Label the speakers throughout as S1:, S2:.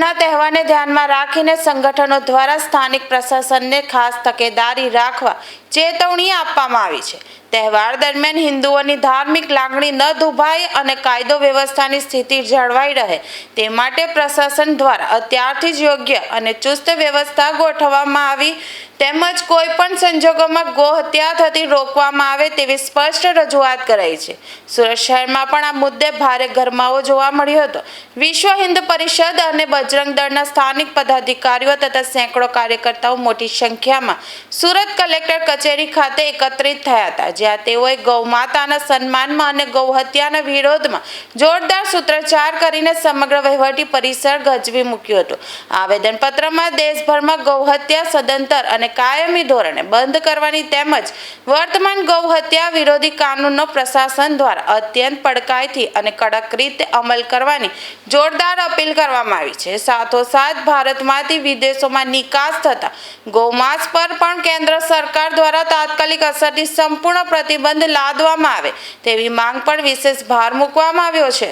S1: ઈદના તહેવારને ધ્યાનમાં રાખીને સંગઠનો દ્વારા સ્થાનિક પ્રશાસનને ખાસ તકેદારી રાખવા ચેતવણી આપવામાં આવી છે। તહેવાર દરમિયાન હિન્દુઓની ધાર્મિક લાગણી ન દુભાય અને કાયદો વ્યવસ્થાની સ્થિતિ જળવાઈ રહે તે માટે પ્રશાસન દ્વારા અત્યારથી જ યોગ્ય અને ચુસ્ત વ્યવસ્થા ગોઠવવામાં આવી તેમજ કોઈ પણ સંજોગોમાં ગૌહત્યા થતી રોકવામાં આવે તેવી સ્પષ્ટ રજૂઆત કરાઈ છે। સુરત શહેરમાં પણ આ મુદ્દે ભારે ગરમાવો જોવા મળ્યો હતો। વિશ્વ હિન્દુ પરિષદ અને બજરંગ દળના સ્થાનિક પદાધિકારીઓ તથા સેંકડો કાર્યકર્તાઓ મોટી સંખ્યામાં સુરત કલેક્ટર કચેરી ખાતે એકત્રિત થયા હતા, જ્યાં તેઓએ ગૌમાતાના સન્માનમાં અને ગૌહત્યાના વિરોધમાં જોરદાર સૂત્રોચ્ચાર કરીને સમગ્ર વહીવટી પરિસર ગજવી મૂક્યું હતું। આવેદનપત્રમાં દેશભરમાં ગૌહત્યા સદંતર અને કાયમી ધોરણે બંધ કરવાની તેમજ વર્તમાન ગૌહત્યા વિરોધી કાનૂનનો પ્રશાસન દ્વારા અત્યંત કડકાઈથી અને કડક રીતે અમલ કરવાની જોરદાર અપીલ કરવામાં આવી છે। સાથોસાથ ભારતમાંથી વિદેશોમાં નિકાસ થતા ગૌમાંસ પર પણ કેન્દ્ર સરકાર દ્વારા તાત્કાલિક અસરથી સંપૂર્ણ પ્રતિબંધ લાદવામાં આવે તેવી માંગ પણ વિશેષ ભાર મૂકવામાં આવ્યો છે।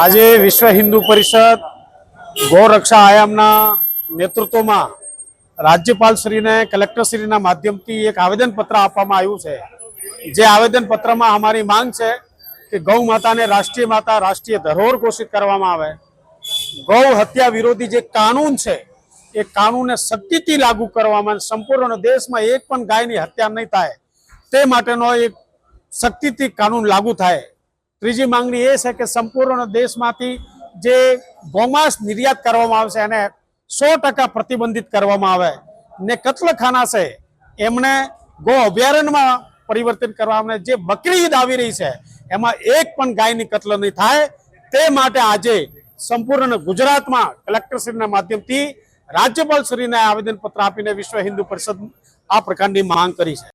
S2: આજે વિશ્વ હિન્દુ પરિષદ ગૌ રક્ષા આયામના નેતૃત્વમાં રાજ્યપાલશ્રીને કલેક્ટરશ્રીના માધ્યમથી એક આવેદનપત્ર આપવામાં આવ્યું છે। જે આવેદનપત્રમાં અમારી માંગ છે કે ગૌ માતાને રાષ્ટ્રીય માતા, રાષ્ટ્રીય ધરોહર ઘોષિત કરવામાં આવે। ગૌ હત્યા વિરોધી જે કાનૂન છે એ કાનૂનને સખ્તીથી લાગુ કરવામાં, સંપૂર્ણ દેશમાં એક પણ ગાયની હત્યા નહીં થાય તે માટેનો એક સખ્તીથી કાનૂન લાગુ થાય। ત્રીજી માંગણી એ છે કે સંપૂર્ણ દેશમાંથી જે ગૌમાંસ નિર્યાત કરવામાં આવશે એને 100% પ્રતિબંધિત કરવામાં આવે ને કત્લખાના છે એમને ગૌ અભયારણ્યમાં પરિવર્તિત કરવામાં આવે। જે બકરી ઈદ આવી રહી છે એમાં એક પણ ગાયની કત્લ નહીં થાય તે માટે આજે સંપૂર્ણ ગુજરાતમાં કલેક્ટરશ્રીના માધ્યમથી રાજ્યપાલશ્રીને આવેદનપત્ર આપીને વિશ્વ હિન્દુ પરિષદ આ પ્રકારની માંગ કરી છે।